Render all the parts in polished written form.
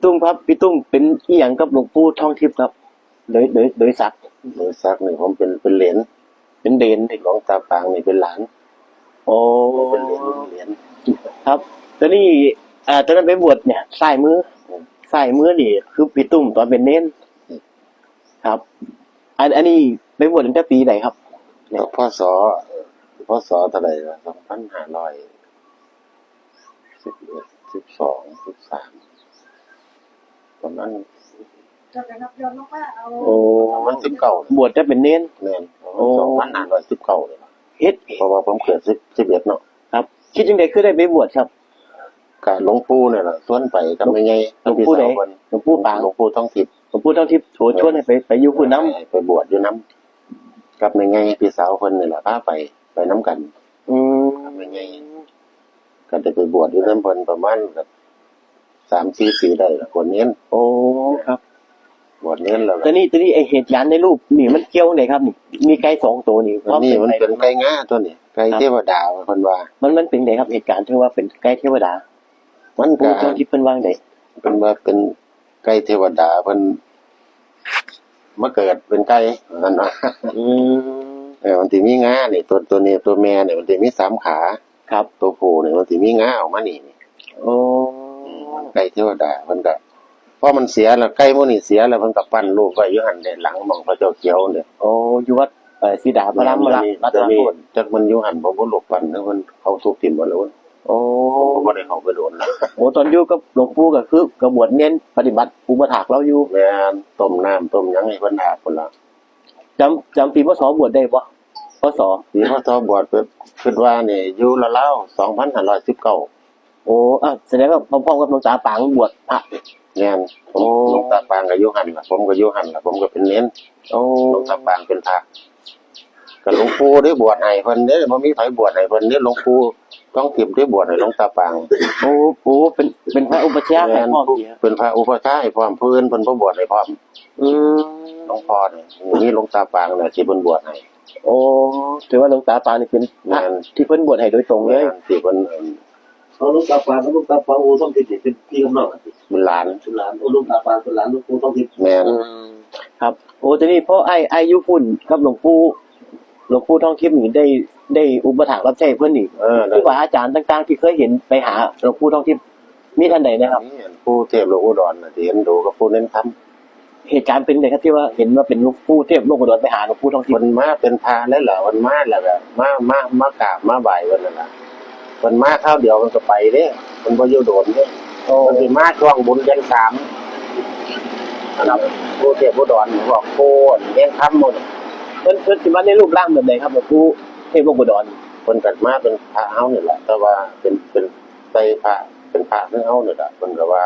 ตุ้มครับพี่ตุ้มเป็นอีหยังกับหลวงปู่ทองทิพย์ครับโดยศักดิ์นี่ผมเป็นเหรียญเป็นเดนหลวงตาปางนี่เป็นหลานโอ้เป็นเหรียญครับตอนนี้ตอนนั้นไปบวชเนี่ยซ้ายมือนี่คือพี่ตุ้มตอนเป็นเน้นครับอันนี้ไปบวชตั้งแต่ปีไหนครับพศเท่าไหร่วะ2512 13ตอนนั้นโอ้มัน19บวชได้เป็นเน้นแม่น2519เลยเฮ็ดเพราะว่าผมเกิด11เนาะครับคิดจังได๋คือได้ไปบวชครับกะหลวงปู่เนี่ยล่ะชวนไปกับแม่ใหญ่หลวงปู่ใดหลวงปู่ปางหลวงปู่ทองทิพย์โชวนให้ไปอยู่ผู้นำไปบวชอยู่นำกับแม่ใหญ่พี่สาวเพิ่นนี่ล่ะพาไปนำกันกับแม่ใหญ่ก็ได้ไปบวชอยู่นำเพิ่นประมาณแบบ3-4 ปีได้ละคนเน้นโอ้ครับบวชเน้นแล้วตอนนี้ไอ้เหตุการณ์ในรูปนี่มันเกี่ยวไหนครับนี่มีไก่2ตัวนี่นี่มันเป็นไก่ง่าตัวนี้ไก่เทวดาเพิ่นว่ามันเป็นไงครับเหตุการณ์ที่ว่าเป็นไก่เทวดามันก็ที่เพิ่นว่าได๋เป็นว่าเป็นไก่เทวดาเพิ่นมาเกิดเป็นไก่นั่นว่ามันสิมีงานี่ตัวนี้ตัวแม่นี่มันสิมี3ขาครับตัวผู้นี่มันสิมีงาออกมานี่โอ้ไก่เทวดาเพิ่นก็พอมันเสียแล้วไก่พวกนี้เสียแล้วเพิ่นก็ปั้นรูปไว้อยู่หั่นในหลังหม่องพระเจ้าเขียวเนี่ยโอ้อยู่วัดศรีดาพระรามรัตนโกศจักมันอยู่หั่นบ่รูปปั้นเพิ่นเขาทุบทิ่มหมดแล้วโอ้ผมบ่ได้เข้าไปโดนแล้วโอ้ตอนอยู่กับหลวงปู่ก็คือกบวชเน้นปฏิบัติอุปถากเราอยู่แม่นต้มน้ำต้มหยังให้เพิ่นอาบพุ่นล่ะจำปีพศบวชได้บ่พศปีพศบวชคิดว่านี่อยู่ราวๆ2519โอ้แสดงว่าพร้อมๆกับหลวงตาปางบวชพระแม่นหลวงตาปางก็อยู่หั่นล่ะผมก็อยู่หั่นล่ะผมก็เป็นเน้นโอ้หลวงตาปางเป็นพระก็หลวงปู่ได้บวชให้เพิ่นเด้บ่มีไผบวชให้เพิ่นเด้หลวงปู่ต้องเก็บได้บวชให้หลวงตาปางโอ้เป็นพระอุปชฌาย์ให้พร้อมเป็นพระอุปชฌาย์ให้พร้อมเพิ่นบ่บวชให้พร้อมหลวงพ่อนี่มีหลวงตาปางน่ะสิเพิ่นบวชให้โอ้ถือว่าหลวงตาปางนี่เป็นพระที่เพิ่นบวชให้โดยตรงเลยที่เพิ่นหลวงตาปางกับหลวงตาปางโอ้ต้องติดเป็นพี่กำเนิดเป็นหลานโอ้หลวงตาปางเป็นหลานหลวงปู่ต้องติดแม่นครับโอ้ทีนี้พอไอ้อยู่พุ่นกับหลวงปู่ทองทิพย์นี่ได้อุปถัมภ์รับใช้เพิ่นนี่ครูบาอาจารย์ต่างๆที่เคยเห็นไปหาหลวงปู่ทองทิพย์มีท่านใดนะครับปู่เทพโลกอุดรน่ะที่เห็นดูกับปู่เน้นธรรมเหตุการณ์เป็นไงครับที่ว่าเห็นว่าเป็นหลวงปู่เทพโลกอุดรไปหาหลวงปู่ทองทิพย์มันมาเป็นพระแล้วเหรอมันมาแล้วแบบมากราบมาไหว้เพิ่นนั่นล่ะมันมาคราวเดียวมันก็ไปเด้มันบ่อยู่โดนเด้มันสิมาช่วงบุญเดือน3นะครับปู่เทพอุดรบอกปู่เน้นธรรมหมดเพิ่นสิมาในรูปร่างแบบไหนครับหลวงปู่เทพโลกอุดรเพิ่นก็มาเป็นพระเฮานี่แหละแต่ว่าเป็นใส่พระเป็นพระเฮานี่แหละเพิ่นก็ว่า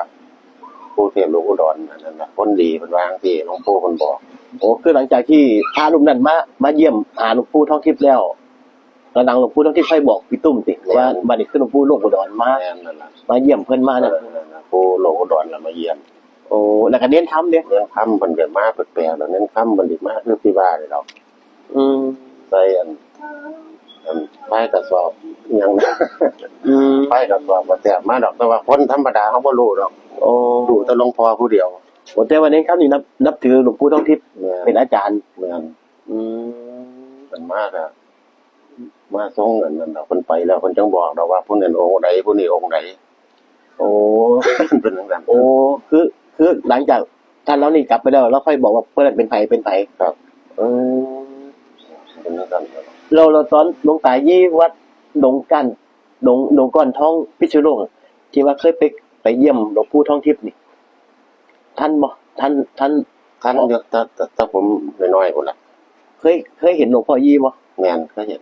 ปู่เทพโลกอุดรนั่นน่ะคนดีเพิ่นว่าจังซี่หลวงปู่เพิ่นบอกโอ้คือหลังจากที่พระรูปนั้นมาเยี่ยมหาหลวงปู่ทองทิพย์แล้วแล้วหลวงปู่ทองทิพย์ค่อยบอกพี่ตุ้มสิว่าบัดนี้คือหลวงปู่โลกอุดรมาเยี่ยมเพิ่นมานั่นปู่โลกอุดรน่ะมาเยี่ยมโอ้แล้วก็เน้นธรรมเด้เน้นธรรมเพิ่นก็มาแปลกๆแล้วเน้นธรรมเพิ่นสิมาคือที่ว่านี่ดอกใส่ไม้กระสอบอิหยังไม้กระสอบบ่แซ่บมาดอกแต่ว่าคนธรรมดาเฮาบ่รู้ดอกโอ้รู้แต่หลวงพ่อผู้เดียวโอ้แต่ว่าเน้นครับนี่นับถือหลวงปู่ทองทิพย์เป็นอาจารย์แม่นเพิ่นมาก็มาส่งนั่นดอกเพิ่นไปแล้วเพิ่นจังบอกดอกว่าผู้นั้นองค์ใดผู้นี้องค์ใดโอ้เป็นจังซั่นโอ้คือหลังจากท่านแล้วนี่กลับไปแล้วค่อยบอกว่าเพิ่นเป็นไผครับเป็นจังซั่นเราตอนหลวงตายี่วัดดงก้อนทองพิษณุโลกที่ว่าเคยไปเยี่ยมหลวงปู่ทองทิพย์นี่ท่านบ่ท่านเยอะแต่ผมน้อยๆพุ่นล่ะเคยเห็นหลวงพ่อยี่บ่แม่นเคยเห็น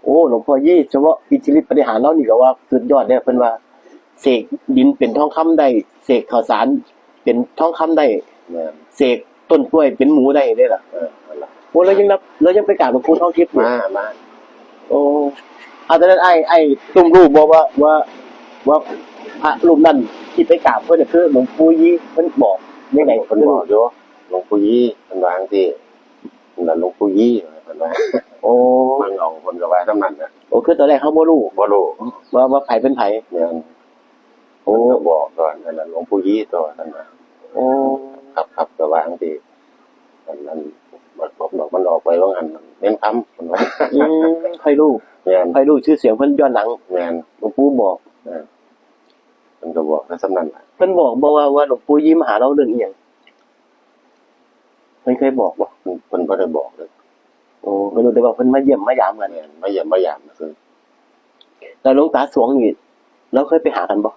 โอ้หลวงพ่อยี่เฉพาะอิทธิฤทธิ์ปฏิหารย์เนาะนี่ก็ว่าสุดยอดเด้เพิ่นว่าเสกดินเป็นทองคำได้เสกข้าวสารเป็นทองคำได้เสกต้นกล้วยเป็นหมูได้เด้ล่ะโอ้แล้วยังไปกราบหลวงปู่ทองทิพย์มาโอ้ตอนนั้นไอ้ตุ้มรู้บ่ว่าพระรูปนั้นที่ไปกราบเพิ่นน่ะคือหลวงปู่ยี่เพิ่นบอกยังไงเพิ่นบอกอยู่หลวงปู่ยี่เพิ่นว่าจังซี่นั่นหลวงปู่ยี่เพิ่นว่าโอ้มันเอาเพิ่นก็ว่าซำนั้นน่ะโอ้คือตอนแรกเฮาบ่รู้ว่าไผเป็นไผแม่นโอ้บอกก่อนนั่นน่ะหลวงปู่ยี่ตัวนั่นน่ะ อ้ ครับก็วางที่อันนั้นบัดบอกดอกมันออกไปว่างั้นเน้นคำมันว่า ใครรู้ แม่น ใครรู้ชื่อเสียงเพิ่นย้อนหลัง แม่น หลวงปู่บอก มันก็บอกในสำนันล่ะ เพิ่นบอกว่าหลวงปู่ยิ้มหาเราเรื่องอีหยังเพิ่นเคยบอกบ่ เพิ่นบ่ได้บอกเลย โอ้ไม่รู้แต่ว่าเพิ่นมาเยี่ยมมายามกัน แม่นไม่อย่ามายามคือ แล้วหลวงตาสวงนี่เราเคยไปหากันบ่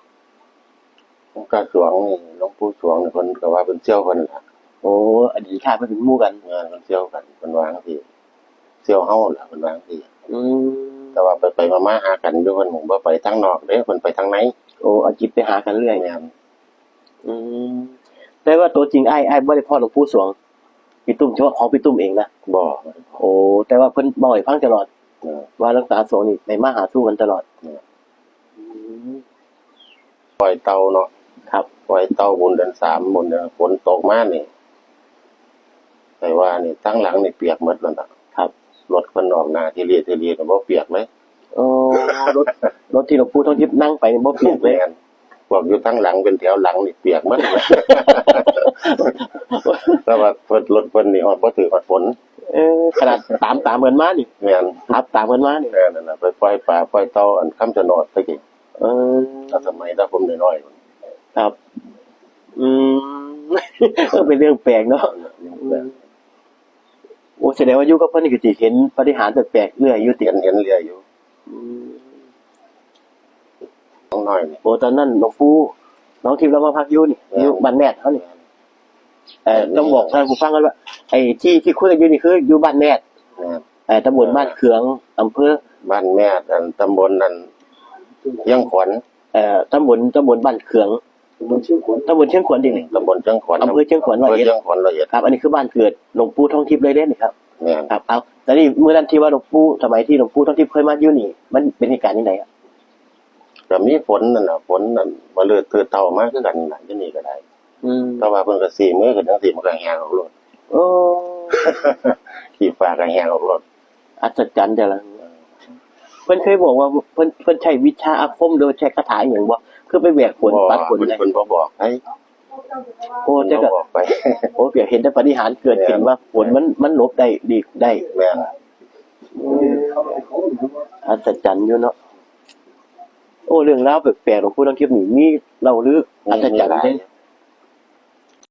หลวงตาสวงนี่หลวงปู่สวงนี่เพิ่นก็ว่าเพิ่นเชี่ยวเพิ่นล่ะ โอ้อดีตชาติเพิ่นเป็นหมู่กัน งานเพิ่นเชี่ยวกันเพิ่นวางที่เชี่ยวเฮาล่ะเพิ่นวางที่ อืม แต่ว่าไปมาหากันอยู่เพิ่นบ่ไปทางนอกเด้เพิ่นไปทางใน โอ้เอาจิตไปหากันเรื่อย แม่น อืมแต่ว่าตัวจริงอ้ายบ่ได้พ่อหลวงปู่สวงพี่ตุ้มเฉพาะของพี่ตุ้มเองนะ บ่ โอ้แต่ว่าเพิ่นบ่ให้ฟังตลอด เออ ว่าหลวงตาสวงนี่ได้มาหาสู่กันตลอดม ปล่อยเตาเนาะ ครับ ปล่อยเตาบุญเดือน3บุญเดือนฝนตกมานี่แต่ว่านี่ทั้งหลังนี่เปียกหมดแล้วน่ะ ครับ รถเพิ่นออกหน้าที่เรียก็บ่เปียกเลย โอ้รถที่หลวงปู่ทองทิพย์นั่งไปนี่บ่เปียกเลย แม่นพวกอยู่ทั้งหลังเป็นแถวหลังนี่เปียกหมดเลย แต่ว่าเพิ่นรถเพิ่นนี่ฮอดบ่ถือฮอดฝน ขนาดตามเหมือนมานี่ แม่น ครับตามเหมือนมานี่ นั่นน่ะไปปล่อยปลาปล่อยเตาอันคำชะโนดตะกี้ เออ ถ้าสมัยถ้าผมน้อย ครับ อืม เป็นเรื่องแปลกเนาะ ๆ โอ้แสดงว่าอยู่กับเพิ่นนี่ก็สิเห็นปาฏิหาริย์แปลกๆเรื่อยอยู่ติ เห็นเรืออยู่ อืม น้อยนี่ โอ้ตอนนั้นหลวงปู่น้องทิพย์เรามาพักอยู่นี่อยู่บ้านแม่เขานี่ต้องบอกท่านผู้ฟังกันว่าไอ้ที่คุยกันอยู่นี่คืออยู่บ้านแม่ แม่น ตำบลบ้านเขืองอำเภอ บ้านแม่อันตำบลนั้นยังขวัญ ตำบลบ้านเขือง มันชื่อคน ตำบลเชียงขวัญดินี่ ตำบลจังขวัญ อำเภอเชียงขวัญร้อยเอ็ด จังขวัญร้อยเอ็ด ครับ อันนี้คือบ้านเกิดหลวงปู่ทองทิพย์เลยเด้นี่ครับ แม่น ครับเอาแต่นี่เมื่อนั้นที่ว่าหลวงปู่สมัยที่หลวงปู่ทองทิพย์เคยมาอยู่นี่ มันเป็นเหตุการณ์ยังไงครับ ก็มีฝนนั่นน่ะฝนนั่นมาเลือดเตือเต่ามาคือกันน่ะที่นี่ก็ได้ อืม แต่ว่าเพิ่นก็สี่มื้อก็จังสี่มันก็แห้งออกรถ โอ้ ขี้ฟ้าก็แห้งออกรถ อัศจรรย์จังเลยเพิ่นเคยบอกว่าเพิ่นใช้วิชาอาคมโดยใช้คาถาอหย่างบ่คือไปแหวกฝนปัดฝนได้ เพิ่นบ่บอกให้ โอ้ เพิ่น แต่ บ่ ก็ บอกไป โอ้เปียกเห็นแต่ปาฏิหาริย์เกิดขึ้นว่าฝนมันหลบได้ดีได้ แม่น อัศจรรย์อยู่เนาะโอ้เรื่องราวแปลกๆหลวงปู่ทองทิพย์นี่มีเล่าลืออัศจรรย์เด้